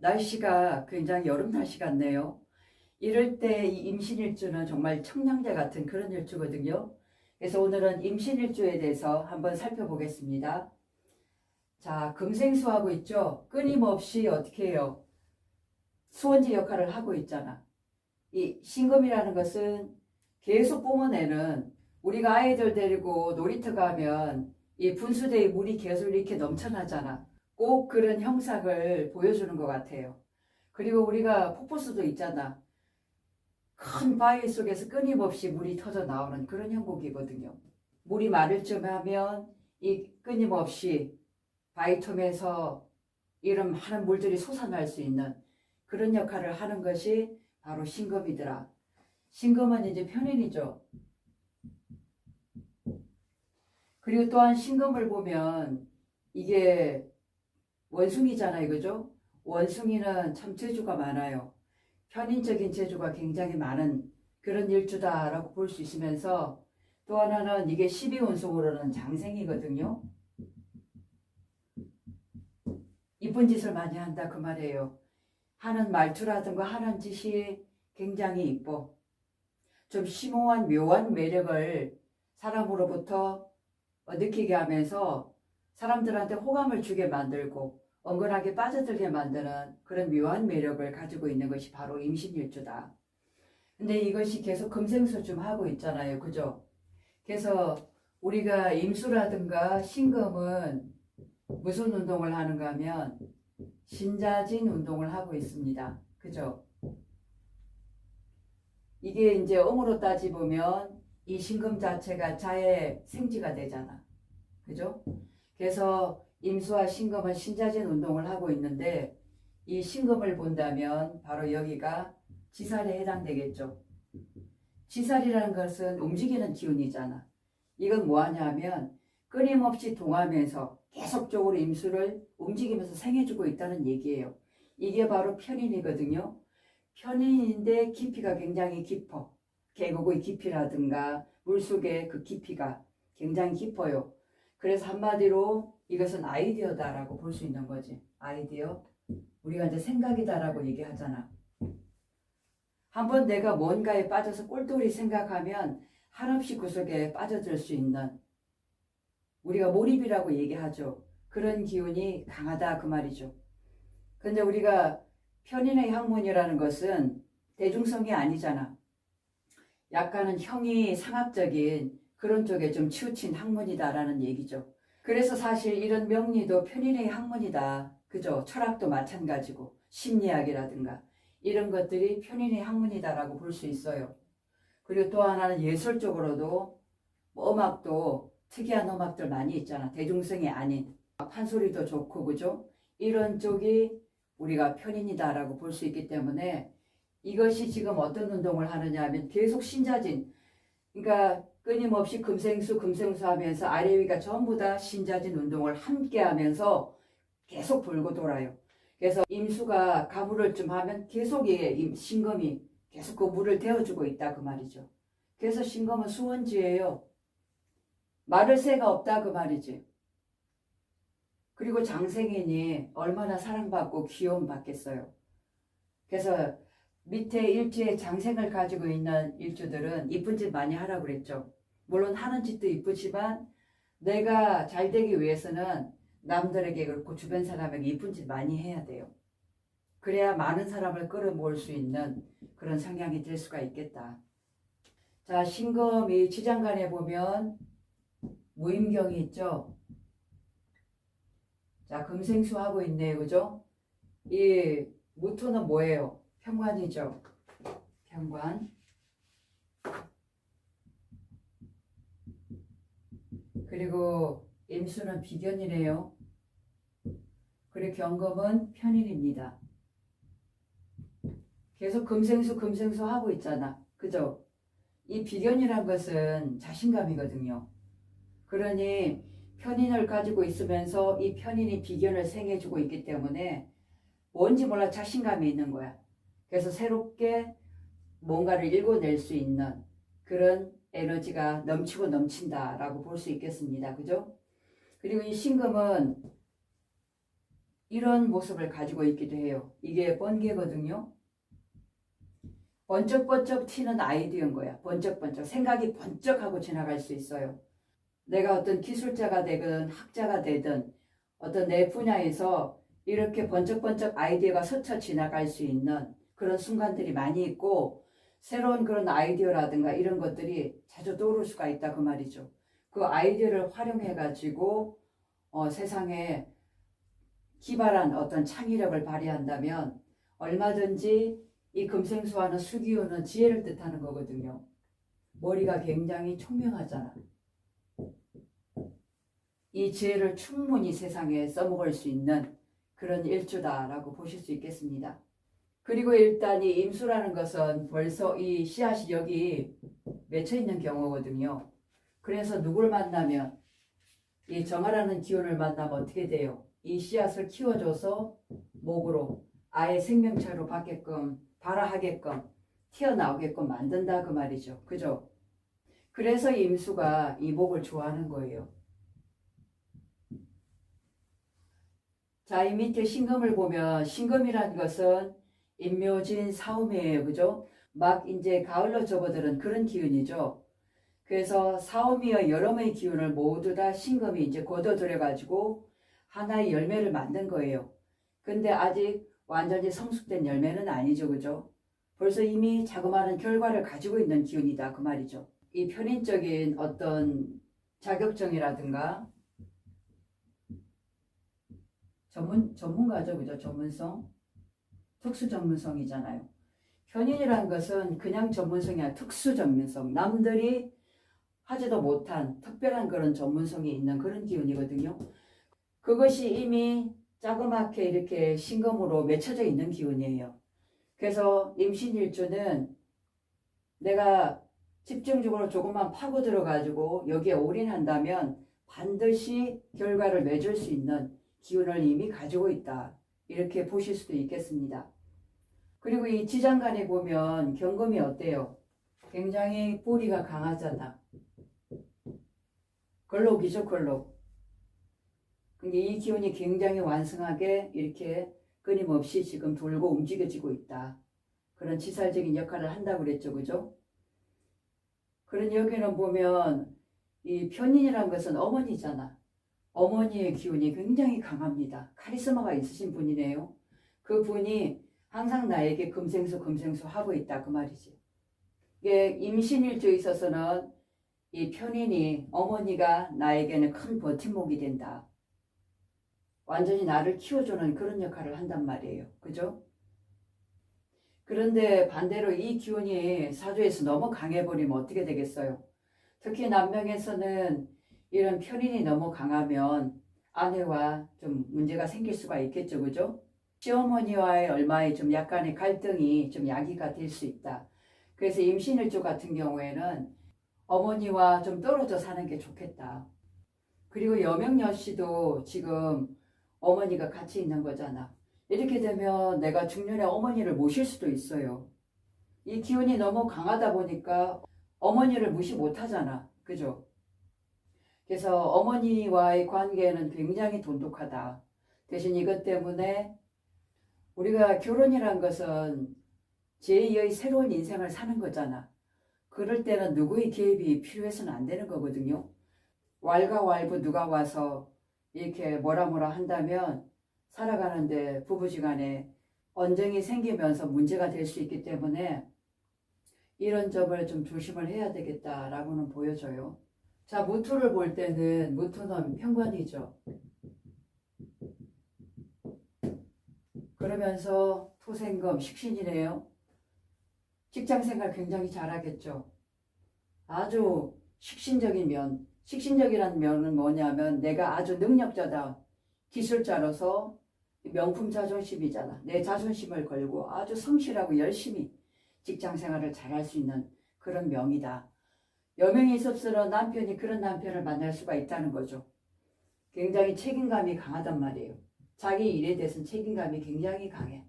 날씨가 굉장히 여름 날씨 같네요. 이럴 때 이 임신일주는 정말 청량제 같은 그런 일주거든요. 그래서 오늘은 임신일주에 대해서 한번 살펴보겠습니다. 자, 금생수하고 있죠? 끊임없이 어떻게 해요? 수원지 역할을 하고 있잖아. 이 신금이라는 것은 계속 뿜어내는, 우리가 아이들 데리고 놀이터 가면 이 분수대에 물이 계속 이렇게 넘쳐나잖아. 꼭 그런 형상을 보여주는 것 같아요. 그리고 우리가 폭포수도 있잖아. 큰 바위 속에서 끊임없이 물이 터져 나오는 그런 형국이거든요. 물이 마를 쯤 하면 이 끊임없이 바위틈에서 이런 많은 물들이 솟아날 수 있는 그런 역할을 하는 것이 바로 신금이더라. 신금은 이제 편인이죠. 그리고 또한 신금을 보면 이게 원숭이잖아요, 그죠? 원숭이는 참 재주가 많아요. 편인적인 재주가 굉장히 많은 그런 일주다라고 볼 수 있으면서, 또 하나는 이게 12운송으로는 장생이거든요. 이쁜 짓을 많이 한다 그 말이에요. 하는 말투라든가 하는 짓이 굉장히 이뻐. 좀 심오한 묘한 매력을 사람으로부터 느끼게 하면서 사람들한테 호감을 주게 만들고 은근하게 빠져들게 만드는 그런 묘한 매력을 가지고 있는 것이 바로 임신일주다. 근데 이것이 계속 금생수 좀 하고 있잖아요, 그죠? 그래서 우리가 임수라든가 신금은 무슨 운동을 하는가 하면 신자진 운동을 하고 있습니다, 그죠? 이게 이제 음으로 따지보면 이 신금 자체가 자의 생지가 되잖아, 그죠? 그래서 임수와 신금은 신자진 운동을 하고 있는데, 이 신금을 본다면 바로 여기가 지살에 해당되겠죠. 지살이라는 것은 움직이는 기운이잖아. 이건 뭐하냐면 끊임없이 동하면서 계속적으로 임수를 움직이면서 생해주고 있다는 얘기예요. 이게 바로 편인이거든요. 편인인데 깊이가 굉장히 깊어. 계곡의 깊이라든가 물속의 그 깊이가 굉장히 깊어요. 그래서 한마디로 이것은 아이디어다라고 볼 수 있는 거지. 아이디어. 우리가 이제 생각이다라고 얘기하잖아. 한번 내가 뭔가에 빠져서 꼴똘히 생각하면 한없이 그 속에 빠져들 수 있는, 우리가 몰입이라고 얘기하죠. 그런 기운이 강하다 그 말이죠. 근데 우리가 편인의 학문이라는 것은 대중성이 아니잖아. 약간은 형이 상학적인 그런 쪽에 좀 치우친 학문이다라는 얘기죠. 그래서 사실 이런 명리도 편인의 학문이다. 그죠? 철학도 마찬가지고 심리학이라든가 이런 것들이 편인의 학문이다라고 볼 수 있어요. 그리고 또 하나는 예술적으로도 뭐 음악도 특이한 음악들 많이 있잖아. 대중성이 아닌 판소리도 좋고, 그죠? 이런 쪽이 우리가 편인이다라고 볼 수 있기 때문에 이것이 지금 어떤 운동을 하느냐 하면 계속 신자진, 그러니까 끊임없이 금생수 하면서 아래 위가 전부 다 신자진 운동을 함께 하면서 계속 돌고 돌아요. 그래서 임수가 가물을 좀 하면 계속 신금이 계속 그 물을 데워주고 있다 그 말이죠. 그래서 신금은 수원지예요. 마를 새가 없다 그 말이지. 그리고 장생이니 얼마나 사랑받고 귀여움 받겠어요. 그래서 밑에 일주에 장생을 가지고 있는 일주들은 이쁜 짓 많이 하라고 그랬죠. 물론 하는 짓도 이쁘지만 내가 잘 되기 위해서는 남들에게 그렇고 주변 사람에게 이쁜 짓 많이 해야 돼요. 그래야 많은 사람을 끌어모을 수 있는 그런 성향이 될 수가 있겠다. 자, 신금이 지장간에 보면 무임경이 있죠. 자, 금생수 하고 있네요, 그죠? 이 무토는 뭐예요? 편관이죠. 편관. 그리고 임수는 비견이래요. 그리고 경금은 편인입니다. 계속 금생수 하고 있잖아, 그죠? 이 비견이란 것은 자신감이거든요. 그러니 편인을 가지고 있으면서 이 편인이 비견을 생해주고 있기 때문에 뭔지 몰라 자신감이 있는 거야. 그래서 새롭게 뭔가를 읽어낼 수 있는 그런 에너지가 넘치고 넘친다라고 볼 수 있겠습니다. 그죠? 그리고 이 신금은 이런 모습을 가지고 있기도 해요. 이게 번개거든요. 번쩍번쩍 튀는 아이디어인 거야. 번쩍번쩍. 생각이 번쩍하고 지나갈 수 있어요. 내가 어떤 기술자가 되든 학자가 되든 어떤 내 분야에서 이렇게 번쩍번쩍 아이디어가 스쳐 지나갈 수 있는 그런 순간들이 많이 있고 새로운 그런 아이디어라든가 이런 것들이 자주 떠오를 수가 있다 그 말이죠. 그 아이디어를 활용해 가지고 세상에 기발한 어떤 창의력을 발휘한다면 얼마든지 이 금생수와는 수기호는 지혜를 뜻하는 거거든요. 머리가 굉장히 총명하잖아. 이 지혜를 충분히 세상에 써먹을 수 있는 그런 일주다라고 보실 수 있겠습니다. 그리고 일단 이 임수라는 것은 벌써 이 씨앗이 여기 맺혀 있는 경우거든요. 그래서 누굴 만나면 이 정화라는 기운을 만나면 어떻게 돼요? 이 씨앗을 키워줘서 목으로 아예 생명체로 받게끔 발화하게끔 튀어나오게끔 만든다 그 말이죠. 그죠? 그래서 임수가 이 목을 좋아하는 거예요. 자, 이 밑에 신금을 보면 신금이라는 것은 임묘진 사오미예요. 그죠? 막 이제 가을로 접어드는 그런 기운이죠. 그래서 사오미의 여름의 기운을 모두 다 신금이 이제 걷어들여가지고 하나의 열매를 만든 거예요. 근데 아직 완전히 성숙된 열매는 아니죠. 그죠? 벌써 이미 자그마한 결과를 가지고 있는 기운이다. 그 말이죠. 이 편인적인 어떤 자격증이라든가 전문가죠. 그죠? 전문성. 특수 전문성이잖아요. 편인이라는 것은 그냥 전문성이 아니라 특수 전문성. 남들이 하지도 못한 특별한 그런 전문성이 있는 그런 기운이거든요. 그것이 이미 자그맣게 이렇게 신금으로 맺혀져 있는 기운이에요. 그래서 임신일주는 내가 집중적으로 조금만 파고들어가지고 여기에 올인한다면 반드시 결과를 맺을 수 있는 기운을 이미 가지고 있다. 이렇게 보실 수도 있겠습니다. 그리고 이 지장간에 보면 경금이 어때요? 굉장히 뿌리가 강하잖아. 걸록이죠, 걸록. 근데 이 기운이 굉장히 완성하게 이렇게 끊임없이 지금 돌고 움직여지고 있다. 그런 치살적인 역할을 한다고 그랬죠, 그죠? 그런 여기는 보면 이 편인이라는 것은 어머니잖아. 어머니의 기운이 굉장히 강합니다. 카리스마가 있으신 분이네요. 그 분이 항상 나에게 금생수 하고 있다 그 말이지. 이게 임신일주에 있어서는 이 편인이 어머니가 나에게는 큰 버팀목이 된다. 완전히 나를 키워주는 그런 역할을 한단 말이에요. 그죠? 그런데 반대로 이 기운이 사주에서 너무 강해버리면 어떻게 되겠어요? 특히 남명에서는 이런 편인이 너무 강하면 아내와 좀 문제가 생길 수가 있겠죠. 그죠? 시어머니와의 얼마의 좀 약간의 갈등이 좀 야기가 될 수 있다. 그래서 임신일주 같은 경우에는 어머니와 좀 떨어져 사는 게 좋겠다. 그리고 여명여씨도 지금 어머니가 같이 있는 거잖아. 이렇게 되면 내가 중년에 어머니를 모실 수도 있어요. 이 기운이 너무 강하다 보니까 어머니를 무시 못하잖아. 그죠? 그래서 어머니와의 관계는 굉장히 돈독하다. 대신 이것 때문에 우리가 결혼이란 것은 제2의 새로운 인생을 사는 거잖아. 그럴 때는 누구의 개입이 필요해서는 안 되는 거거든요. 왈가왈부 누가 와서 이렇게 뭐라 한다면 살아가는데 부부지간에 언쟁이 생기면서 문제가 될 수 있기 때문에 이런 점을 좀 조심을 해야 되겠다라고는 보여져요. 자, 무토를 볼 때는 무토는 편관이죠. 그러면서 토생금 식신이네요. 직장생활 굉장히 잘하겠죠. 아주 식신적인 면, 식신적이라는 면은 뭐냐면 내가 아주 능력자다. 기술자로서 명품 자존심이잖아. 내 자존심을 걸고 아주 성실하고 열심히 직장생활을 잘할 수 있는 그런 명이다. 여명이 있었으면 남편이 그런 남편을 만날 수가 있다는 거죠. 굉장히 책임감이 강하단 말이에요. 자기 일에 대해서는 책임감이 굉장히 강해.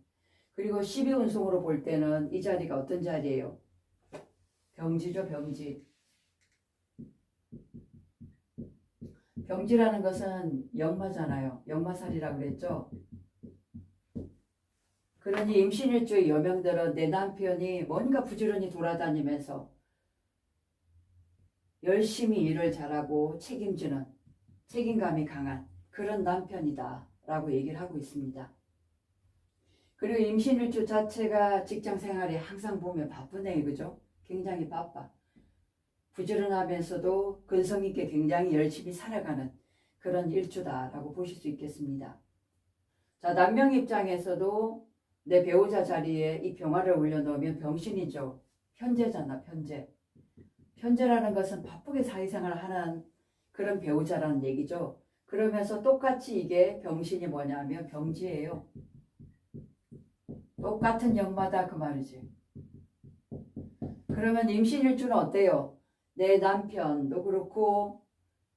그리고 12운송으로 볼 때는 이 자리가 어떤 자리예요? 병지죠, 병지. 병지라는 것은 역마잖아요. 역마살이라고 그랬죠. 그러니 임신일주의 여명들은 내 남편이 뭔가 부지런히 돌아다니면서 열심히 일을 잘하고 책임지는 책임감이 강한 그런 남편이다 라고 얘기를 하고 있습니다. 그리고 임신일주 자체가 직장생활이 항상 보면 바쁘네, 그죠? 굉장히 바빠. 부지런하면서도 근성있게 굉장히 열심히 살아가는 그런 일주다라고 보실 수 있겠습니다. 자, 남명 입장에서도 내 배우자 자리에 이 병화를 올려놓으면 병신이죠. 편재잖아, 편재. 편재라는 것은 바쁘게 사회생활을 하는 그런 배우자라는 얘기죠. 그러면서 똑같이 이게 병신이 뭐냐면 병지예요. 똑같은 역마다 그 말이지. 그러면 임신일주는 어때요? 내 남편도 그렇고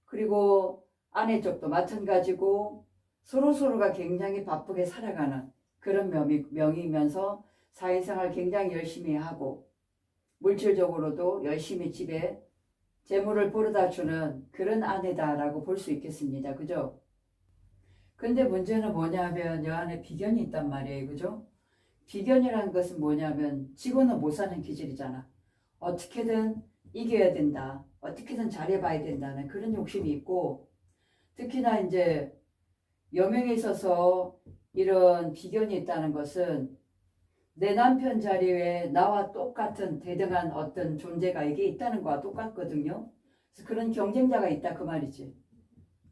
그리고 아내 쪽도 마찬가지고 서로서로가 굉장히 바쁘게 살아가는 그런 명이면서 사회생활 굉장히 열심히 하고 물질적으로도 열심히 집에 재물을 벌어다 주는 그런 아내다라고 볼 수 있겠습니다. 그죠? 근데 문제는 뭐냐면 여 안에 비견이 있단 말이에요. 그죠? 비견이라는 것은 뭐냐면 지고는 못 사는 기질이잖아. 어떻게든 이겨야 된다. 어떻게든 잘해봐야 된다는 그런 욕심이 있고 특히나 이제 여명에 있어서 이런 비견이 있다는 것은 내 남편 자리에 나와 똑같은 대등한 어떤 존재가 이게 있다는 거와 똑같거든요. 그래서 그런 경쟁자가 있다 그 말이지.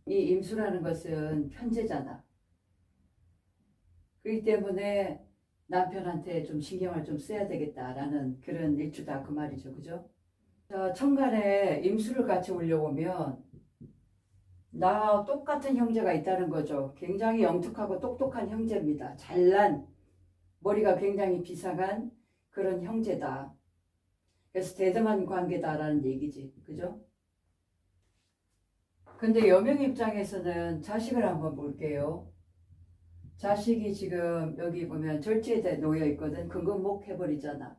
이 임수라는 것은 편재잖아. 그렇기 때문에 남편한테 좀 신경을 좀 써야 되겠다라는 그런 일주다 그 말이죠. 그죠? 자, 천간에 임수를 같이 올려보면 나와 똑같은 형제가 있다는 거죠. 굉장히 영특하고 똑똑한 형제입니다. 잘난 머리가 굉장히 비상한 그런 형제다. 그래서 대등한 관계다라는 얘기지. 그죠? 근데 여명 입장에서는 자식을 한번 볼게요. 자식이 지금 여기 보면 절제에 놓여 있거든. 근근목 해버리잖아.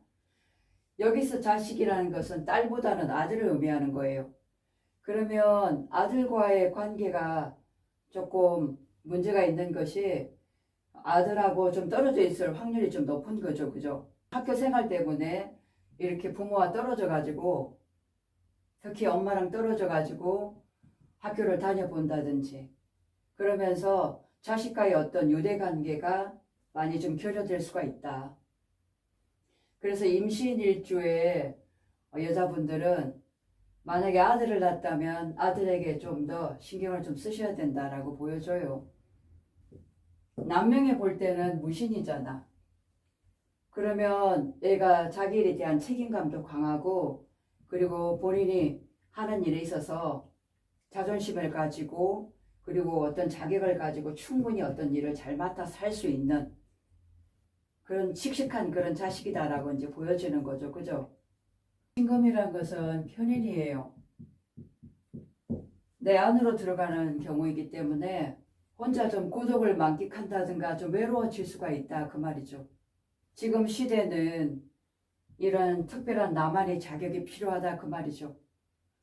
여기서 자식이라는 것은 딸보다는 아들을 의미하는 거예요. 그러면 아들과의 관계가 조금 문제가 있는 것이 아들하고 좀 떨어져 있을 확률이 좀 높은 거죠. 그죠? 학교 생활 때문에 이렇게 부모와 떨어져 가지고 특히 엄마랑 떨어져 가지고 학교를 다녀본다든지 그러면서 자식과의 어떤 유대관계가 많이 좀 결여될 수가 있다. 그래서 임신일주에 여자분들은 만약에 아들을 낳았다면 아들에게 좀 더 신경을 좀 쓰셔야 된다라고 보여줘요. 남명에 볼 때는 무신이잖아. 그러면 애가 자기 일에 대한 책임감도 강하고 그리고 본인이 하는 일에 있어서 자존심을 가지고 그리고 어떤 자격을 가지고 충분히 어떤 일을 잘 맡아서 할 수 있는 그런 씩씩한 그런 자식이다라고 이제 보여지는 거죠. 그죠? 신금이란 것은 편인이에요. 내 안으로 들어가는 경우이기 때문에 혼자 좀 고독을 만끽한다든가 좀 외로워질 수가 있다 그 말이죠. 지금 시대는 이런 특별한 나만의 자격이 필요하다 그 말이죠.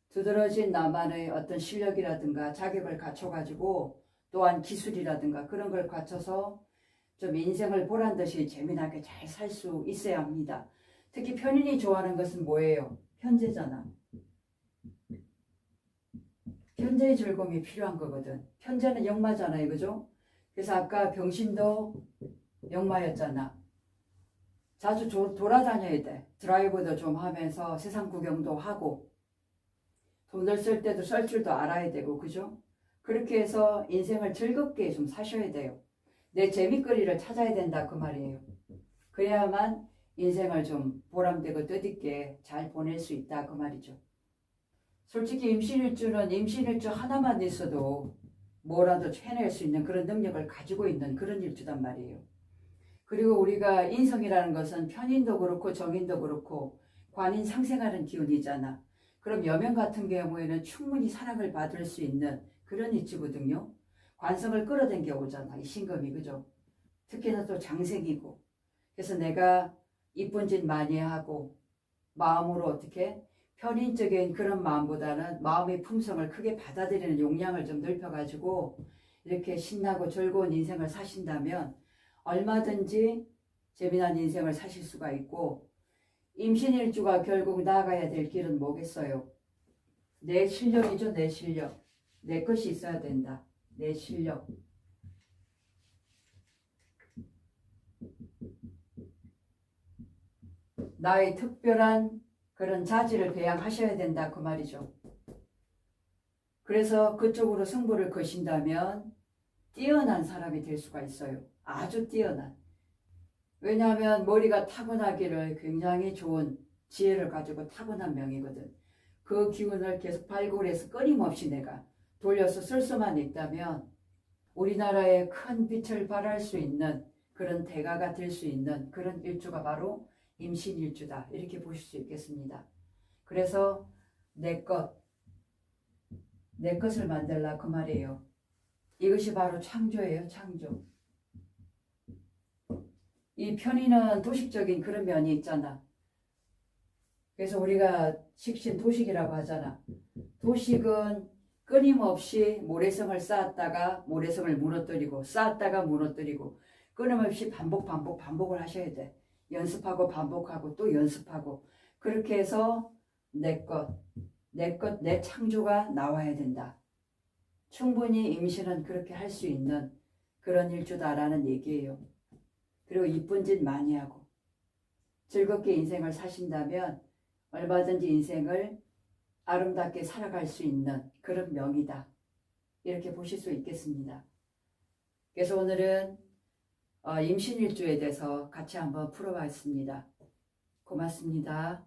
두드러진 나만의 어떤 실력이라든가 자격을 갖춰가지고 또한 기술이라든가 그런 걸 갖춰서 좀 인생을 보란듯이 재미나게 잘 살 수 있어야 합니다. 특히 편인이 좋아하는 것은 뭐예요? 편재잖아. 편재의 즐거움이 필요한 거거든. 편재는 역마잖아요. 그죠? 그래서 아까 병신도 역마였잖아. 자주 돌아다녀야 돼. 드라이브도 좀 하면서 세상 구경도 하고 돈을 쓸 때도 쓸 줄도 알아야 되고 그죠? 그렇게 해서 인생을 즐겁게 좀 사셔야 돼요. 내 재미거리를 찾아야 된다 그 말이에요. 그래야만 인생을 좀 보람되고 뜻있게 잘 보낼 수 있다 그 말이죠. 솔직히 임신일주는 임신일주 하나만 있어도 뭐라도 해낼 수 있는 그런 능력을 가지고 있는 그런 일주단 말이에요. 그리고 우리가 인성이라는 것은 편인도 그렇고 정인도 그렇고 관인 상생하는 기운이잖아. 그럼 여명 같은 경우에는 충분히 사랑을 받을 수 있는 그런 일주거든요. 관성을 끌어당겨 오잖아. 이 신금이 그죠? 특히나 또 장생이고 그래서 내가 이쁜 짓 많이 하고 마음으로 어떻게 편인적인 그런 마음보다는 마음의 품성을 크게 받아들이는 용량을 좀 넓혀가지고 이렇게 신나고 즐거운 인생을 사신다면 얼마든지 재미난 인생을 사실 수가 있고, 임신일주가 결국 나아가야 될 길은 뭐겠어요? 내 실력이죠. 내 실력. 내 것이 있어야 된다. 내 실력. 나의 특별한 그런 자질을 배양하셔야 된다 그 말이죠. 그래서 그쪽으로 승부를 거신다면 뛰어난 사람이 될 수가 있어요. 아주 뛰어난. 왜냐하면 머리가 타고나기를 굉장히 좋은 지혜를 가지고 타고난 명이거든. 그 기운을 계속 발굴해서 끊임없이 내가 돌려서 쓸 수만 있다면 우리나라에 큰 빛을 발할 수 있는 그런 대가가 될 수 있는 그런 일주가 바로 임신일주다. 이렇게 보실 수 있겠습니다. 그래서 내 것을 만들라 그 말이에요. 이것이 바로 창조예요. 창조. 이 편의는 도식적인 그런 면이 있잖아. 그래서 우리가 식신 도식이라고 하잖아. 도식은 끊임없이 모래성을 쌓았다가 모래성을 무너뜨리고 쌓았다가 무너뜨리고 끊임없이 반복을 하셔야 돼. 연습하고 반복하고 또 연습하고 그렇게 해서 내 창조가 나와야 된다. 충분히 임신은 그렇게 할 수 있는 그런 일주다라는 얘기예요. 그리고 이쁜 짓 많이 하고 즐겁게 인생을 사신다면 얼마든지 인생을 아름답게 살아갈 수 있는 그런 명이다. 이렇게 보실 수 있겠습니다. 그래서 오늘은 임신일주에 대해서 같이 한번 풀어봤습니다. 고맙습니다.